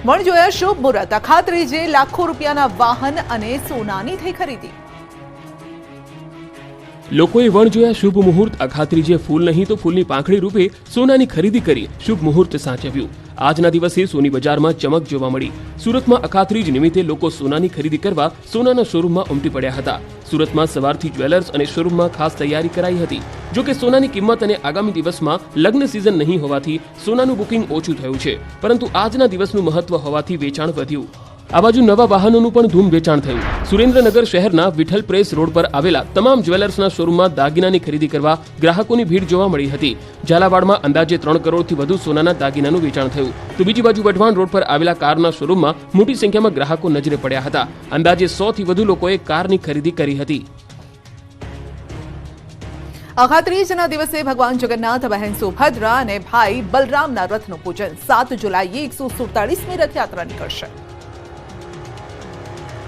વણજોયા શુભ મુહૂર્ત, અખાત્રીજે લાખો રૂપિયાના વાહન અને સોનાની થઈ ખરીદી। લોકોએ વણજોયા શુભ મુહૂર્ત, અખાત્રીજે ફૂલ નહીં તો ફૂલની પાંખડી રૂપે સોનાની ખરીદી કરી શુભ મુહૂર્ત સાચવ્યું। આજના દિવસે સોની બજારમાં ચમક જોવા મળી। સુરતમાં અખાત્રીજ નિમિત્તે લોકો સોનાની ખરીદી કરવા સોનાના શોરૂમમાં ઉમટી પડ્યા હતા। સુરતમાં સવારથી જ્વેલર્સ અને શોરૂમમાં ખાસ તૈયારી કરાઈ હતી। જો કે સોનાની કિંમત અને આગામી દિવસમાં લગ્ન સિઝન નહીં હોવાથી સોનાનું બુકિંગ ઓછું થયું છે, પરંતુ આજના દિવસનું મહત્વ હોવાથી વેચાણ વધ્યું। આ બાજુ નવા વાહનોનું પણ ધૂમ વેચાણ થયું। સુરેન્દ્રનગર શહેરના વિઠ્ઠલ પ્રેસ રોડ પર આવેલા તમામ જ્વેલર્સના શોરૂમમાં દાગીનાની ખરીદી કરવા ગ્રાહકોની ભીડ જોવા મળી હતી। ઝાલાવાડમાં અંદાજે 3 કરોડથી વધુ સોનાના દાગીનાનું વેચાણ થયું, તો બીજી બાજુ વઢવાણ રોડ પર આવેલા કારના શોરૂમમાં મોટી સંખ્યામાં ગ્રાહકો નજરે પડ્યા હતા। અંદાજે 100થી વધુ લોકોએ કારની ખરીદી કરી હતી। અખાત્રીજના દિવસે ભગવાન જગન્નાથ, બહેન સુભદ્રા અને ભાઈ બલરામના રથનું પૂજન। 7 જુલાઈએ 147મી રથયાત્રા નીકળશે।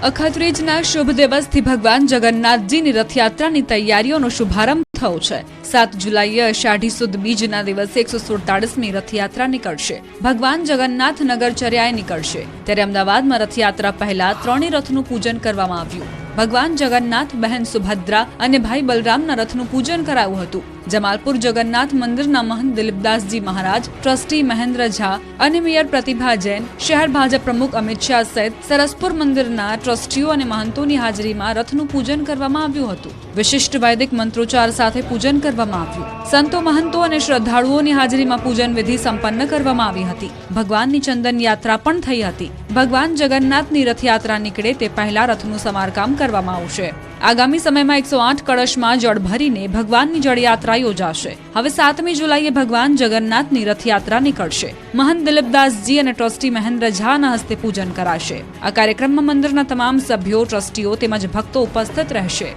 અખાત્રીજના શુભ દિવસથી ભગવાન જગન્નાથજીની રથયાત્રાની તૈયારીઓનો શુભારંભ થયો છે। 7 જુલાઈએ અષાઢી સુદ બીજના દિવસે 147મી રથયાત્રા નીકળશે। ભગવાન જગન્નાથ નગરચર્યાએ નીકળશે, ત્યારે અમદાવાદમાં રથયાત્રા પહેલા 3 રથનું પૂજન કરવામાં આવ્યું। ભગવાન જગન્નાથ, બહેન સુભદ્રા અને ભાઈ બલરામના રથનું પૂજન કરાયું હતું। જમાલપુર જગન્નાથ મંદિરના મહંત દિલીપદાસજી મહારાજ, ટ્રસ્ટી મહેન્દ્ર ઝા અને મેયર પ્રતિભા જૈન, શહેર ભાજપ પ્રમુખ અમિત શાહ સહિત સરસપુર મંદિરના ટ્રસ્ટીઓ અને મહંતોની હાજરીમાં રથનું પૂજન કરવામાં આવ્યું હતું। વિશિષ્ટ વૈદિક મંત્રોચ્ચાર સાથે પૂજન કરવામાં આવ્યું। સંતો, મહંતો અને શ્રદ્ધાળુઓની હાજરીમાં પૂજન વિધિ સંપન્ન કરવામાં આવી હતી। ભગવાનની ચંદન યાત્રા પણ થઈ હતી। ભગવાન જગન્નાથની રથયાત્રા નીકળે તે પહેલા રથનું સમારકામ કરવામાં આવશે। આગામી સમયમાં 108 કળશમાં જળ ભરીને ભગવાનની જળયાત્રા યોજાશે। હવે 7મી જુલાઈએ ભગવાન જગન્નાથની રથયાત્રા નીકળશે। મહંત દિલીપદાસજી અને ટ્રસ્ટી મહેન્દ્ર ઝાના હસ્તે પૂજન કરાશે। આ કાર્યક્રમમાં મંદિરના તમામ સભ્યો, ટ્રસ્ટીઓ તેમજ ભક્તો ઉપસ્થિત રહેશે।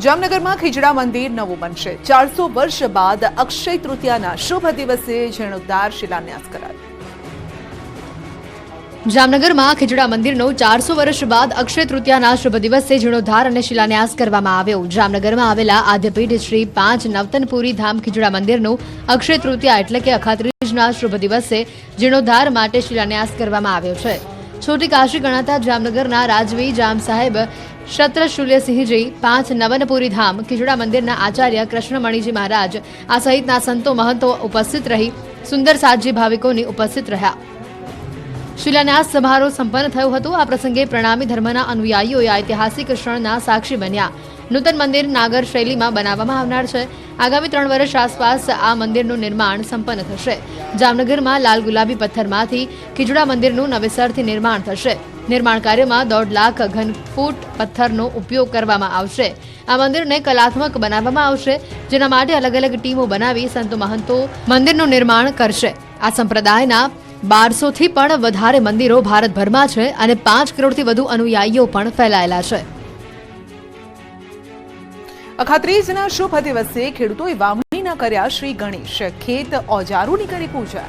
જામનગરમાં ખીજડા મંદિર નવું બનશે। 400 વર્ષ બાદ અક્ષય તૃતીયાના શુભ દિવસે જીર્ણોદ્ધાર શિલાન્યાસ કરાયો। જામનગરમાં ખીજડા મંદિરનો 400 વર્ષ બાદ અક્ષય તૃતીયાના શુભ દિવસે જીર્ણોદ્ધાર અને શિલાન્યાસ કરવામાં આવ્યો। જામનગરમાં આવેલા આદ્યપીઠ શ્રી 5 નવતનપુરી ધામ ખીજડા મંદિરનો અક્ષય તૃતીયા એટલે કે અખાત્રીજના શુભ દિવસે જીર્ણોદ્ધાર માટે શિલાન્યાસ કરવામાં આવ્યો છે। છોટી કાશી ગણાતા જામનગરના રાજવી જામ સાહેબ શત્રશુલ્યસિંહજી, 5 નવનપુરી ધામ ખીજડા મંદિરના આચાર્ય કૃષ્ણમણીજી મહારાજ આ સહિતના સંતો, મહંતો ઉપસ્થિત રહી સુંદર સાજી ભાવિકોની ઉપસ્થિત રહ્યા। શિલાન્યાસ સમારોહ સંપન્ન થયો હતો। આ પ્રસંગે પ્રણામી ધર્મના અનુયાયીઓએ ઐતિહાસિક ક્ષણના સાક્ષી બન્યા। નૂતન મંદિર નાગર શૈલીમાં બનાવવામાં આવનાર છે। આગામી 3 વર્ષ આસપાસ આ મંદિરનું નિર્માણ સંપન્ન થશે। જામનગરમાં લાલ ગુલાબી પથ્થરમાંથી ખીજડા મંદિરનું નવેસરથી નિર્માણ થશે। નિર્માણ કાર્યમાં 1.5 લાખ ઘન ફૂટ પથ્થરનો ઉપયોગ કરવામાં આવશે। આ મંદિરને કલાત્મક બનાવવામાં આવશે, જેના માટે અલગ અલગ ટીમો બનાવી સંતો, મહંતો મંદિરનું નિર્માણ કરશે। આ સંપ્રદાયના 1200થી પણ વધારે મંદિરો ભારતભરમાં છે અને 5 કરોડથી વધુ અનુયાયીઓ પણ ફેલાયેલા છે। અખાત્રીજના શુભ દિવસે ખેડૂતોએ વાવણીના કર્યા શ્રી ગણેશ, ખેત ઓજારોની કરી પૂજા।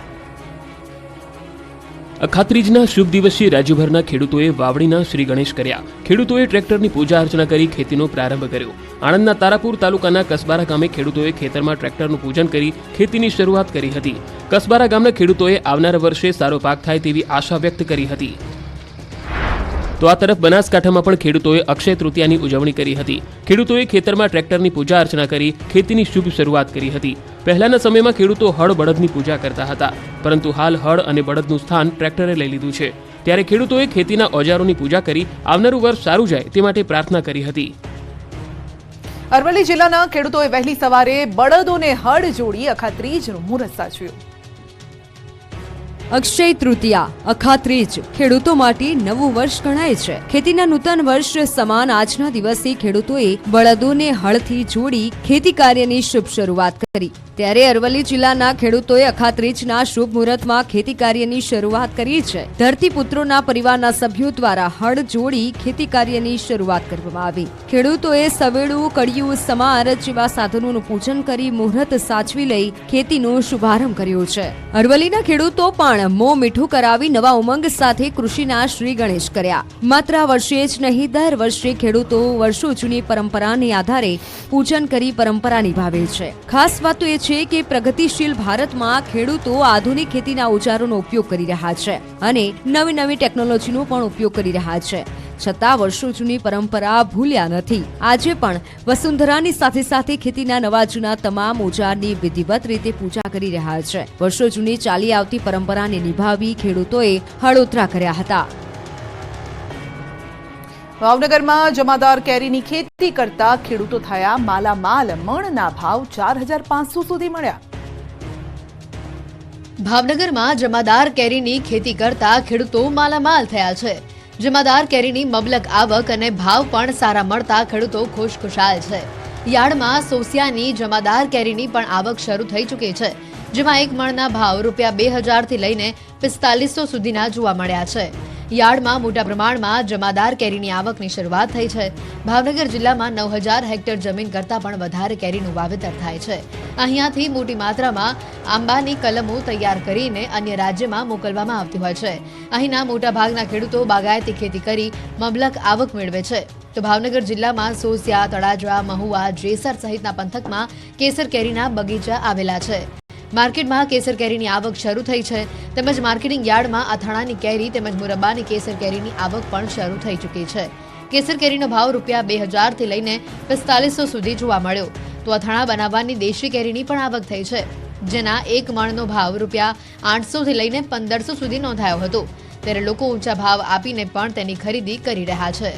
અખાત્રીજના શુભ દિવસે રાજ્યભરના ખેડૂતોએ વાવણીના શ્રી ગણેશ કર્યા। ખેડૂતોએ ટ્રેક્ટરની પૂજા અર્ચના કરી ખેતીનો પ્રારંભ કર્યો। આણંદના તારાપુર તાલુકાના કસબારા ગામે ખેડૂતોએ ખેતરમાં ટ્રેક્ટરનું પૂજન કરી ખેતીની શરૂઆત કરી હતી। કસબારા ગામના ખેડૂતોએ આવનારા વર્ષે સારો પાક થાય તેવી આશા વ્યક્ત કરી હતી। તો આ તરફ બનાસકાંઠામાં પણ ખેડૂતોએ અક્ષય તૃતીયાની ઉજવણી કરી હતી। ખેડૂતોએ ખેતરમાં ટ્રેક્ટરની પૂજા અર્ચના કરી ખેતીની શુભ શરૂઆત કરી હતી। પહેલાના સમયમાં ખેડૂતો હળ બળદની પૂજા કરતા હતા, પરંતુ હાલ હળ અને બળદનું સ્થાન ટ્રેક્ટરે લઈ લીધું છે। ત્યારે ખેડૂતોએ ખેતીના ઓજારોની પૂજા કરી આવનારું વર્ષ સારું જાય તે માટે પ્રાર્થના કરી હતી। અરવલ્લી જિલ્લાના ખેડૂતોએ વહેલી સવારે બળદોને હળ જોડી અખાત્રીજનું મુહૂર્ત સાચવ્યું। અક્ષય તૃતીયા, અખાત્રીજ ખેડૂતો માટે નવું વર્ષ ગણાય છે। ખેતીના નૂતન વર્ષ સમાન આજના દિવસે ખેડૂતોએ બળદોને હળથી જોડી ખેતી કાર્યની શુભ શરૂઆત કરી। ત્યારે અરવલ્લી જિલ્લાના ખેડૂતોએ અખાત્રીજના શુભ મુહૂર્તમાં ખેતી કાર્યની શરૂઆત કરી છે। ધરતીપુત્રોના પરિવારના સભ્યો દ્વારા હળ જોડી ખેતી કાર્યની શરૂઆત કરવામાં આવી। ખેડૂતોએ સવેડું, કડિયું, સમાર જેવા સાધનોનું પૂજન કરી મુહૂર્ત સાચવી લઈ ખેતીનો શુભારંભ કર્યો છે। અરવલ્લીના ખેડૂતો પણ પણ મોં મીઠું કરાવી નવા ઉમંગ સાથે કૃષિના શ્રી ગણેશ કર્યા. માત્ર આ વર્ષે જ નહીં, દર વર્ષે ખેડૂતો વર્ષો જૂની પરંપરાને આધારે પૂજન કરી પરંપરા નિભાવે છે. ખાસ વાત તો એ છે કે પ્રગતિશીલ ભારતમાં ખેડૂતો આધુનિક ખેતીના ઓજારોનો ઉપયોગ કરી રહ્યા છે અને નવી નવી ટેકનોલોજીનો પણ ઉપયોગ કરી રહ્યા છે. છતાં વર્ષો જૂની પરંપરા ભૂલ્યા નથી. આજે પણ વસુંધરાની સાથે સાથે ખેતીના નવા જૂના તમામ ઓજારની વિધિવત રીતે પૂજા કરી રહ્યા છે. વર્ષો જૂની ચાલી આવતી પરંપરાને નિભાવી ખેડૂતોએ હળોતરા કર્યા હતા. ભાવનગરમાં જમાદાર કેરીની ખેતી કરતા ખેડૂતો થયા માલામાલ. મણના ભાવ 4500 સુધી મળ્યા. ભાવનગરમાં જમાદાર કેરીની ખેતી કરતા ખેડૂતો માલામાલ થયા છે. જમાદાર કેરીની મબલક આવક અને ભાવ પણ સારા મળતા ખેડૂતો ખુશખુશાલ છે. યાર્ડમાં સોસિયાની જમાદાર કેરીની પણ આવક શરૂ થઈ ચૂકી છે, જેમાં એક મણના ભાવ ₹2000 થી લઈને 4500 સુધીના જોવા મળ્યા છે. યાર્ડમાં મોટા પ્રમાણમાં જમાદાર કેરીની આવકની શરૂઆત થઈ છે. ભાવનગર જિલ્લામાં 9000 હેક્ટર જમીન કરતાં પણ વધારે કેરીનું વાવેતર થાય છે. અહીંયાથી મોટી માત્રામાં આંબાની કલમો તૈયાર કરીને અન્ય રાજ્યમાં મોકલવામાં આવતી હોય છે. અહીંના મોટા ભાગના ખેડૂતો બાગાયતી ખેતી કરી મબલક આવક મેળવે છે. તો ભાવનગર જિલ્લામાં સોસિયા, તળાજા, મહુવા, જેસર સહિતના પંથકમાં કેસર કેરીના બગીચા આવેલા છે. માર્કેટમાં કેસર કેરીની આવક શરૂ થઈ છે, તેમજ માર્કેટિંગ યાર્ડમાં અથાણાની કેરી તેમજ મુરબ્બાની કેસર કેરીની આવક પણ શરૂ થઈ ચૂકી છે. કેસર કેરીનો ભાવ ₹2000 થી લઈને 4500 સુધી જોવા મળ્યો. તો અથાણા બનાવવાની દેશી કેરીની પણ આવક થઈ છે, જેના એક મણનો ભાવ ₹800 થી લઈને 1500 સુધી નોંધાયો હતો. ત્યારે લોકો ઊંચા ભાવ આપીને પણ તેની ખરીદી કરી રહ્યા છે.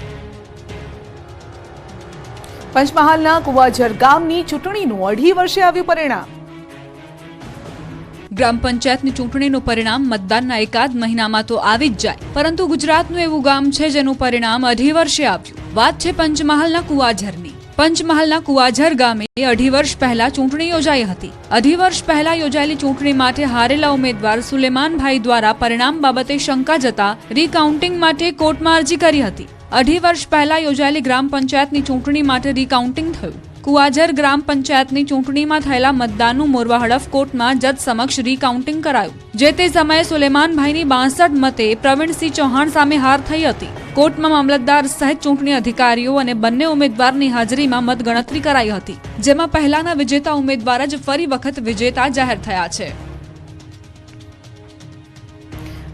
પંચમહાલના કુવાઝર ગામની ચૂંટણીનું 2.5 વર્ષે આવ્યું પરિણામ. ગ્રામ પંચાયતની ચૂંટણીનું પરિણામ મતદાનના એકાદ મહિનામાં તો આવી જ જાય, પરંતુ ગુજરાતનું એવું ગામ છે જેનું પરિણામ 2.5 વર્ષે આવ્યું. વાત છે પંચમહાલના કુવાઝરની. પંચમહાલના કુવાઝર ગામે 2.5 વર્ષ પહેલા ચૂંટણી યોજાઈ હતી. 2.5 વર્ષ પહેલા યોજાયેલી ચૂંટણી માટે હારેલા ઉમેદવાર સુલેમાનભાઈ દ્વારા પરિણામ બાબતે શંકા જતા રીકાઉન્ટિંગ માટે કોર્ટમાં અરજી કરી હતી. 2.5 વર્ષ પહેલા યોજાયેલી ગ્રામ પંચાયતની ચૂંટણી માટે રીકાઉન્ટિંગ થયું. કુવાઝર ગ્રામ પંચાયતની ચૂંટણીમાં થયેલા મતદાનનું મોરવા હડફ કોર્ટમાં જજ સમક્ષ રીકાઉન્ટિંગ કરાયું. જે તે સમયે સુલેમાનભાઈની 62 મતે પ્રવીણસિંહ ચૌહાણ સામે હાર થઈ હતી. કોર્ટમાં મામલતદાર સહિત ચૂંટણી અધિકારીઓ અને બંને ઉમેદવારની હાજરીમાં મતગણતરી કરાઈ હતી, જેમાં પહેલાના વિજેતા ઉમેદવાર જ ફરી વખત વિજેતા જાહેર થયા છે.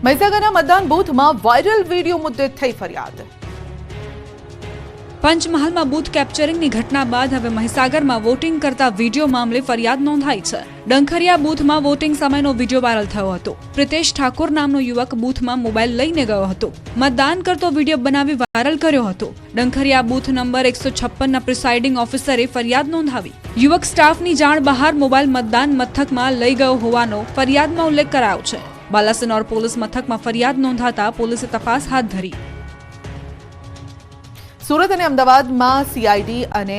મહીસાગરના મતદાન બૂથમાં વાયરલ વિડીયો મુદ્દે થઈ ફરિયાદ. પંચમહાલમાં બૂથ કેપ્ચરિંગની ઘટના બાદ હવે મહીસાગરમાં વોટિંગ કરતા વિડીયો મામલે ફરિયાદ નોંધાઈ છે. ડંખરિયા બૂથમાં વોટિંગ સમયનો વિડીયો વાયરલ થયો હતો. પ્રિતેશ ઠાકોર નામનો યુવક બૂથમાં મોબાઈલ લઈને ગયો હતો. મતદાન કરતો વિડીયો બનાવી વાયરલ કર્યો હતો. ડંખરિયા બૂથ નંબર 156ના પ્રિસાઇડિંગ ઓફિસરે ફરિયાદ નોંધાવી. યુવક સ્ટાફની જાણ બહાર મોબાઈલ મતદાન મથકમાં લઈ ગયો હોવાનો ફરિયાદમાં ઉલ્લેખ કરાયો છે. બાલાસિનોર પોલીસ મથકમાં ફરિયાદ નોંધાતા પોલીસે તપાસ હાથ ધરી. સુરત અને અમદાવાદમાં CID અને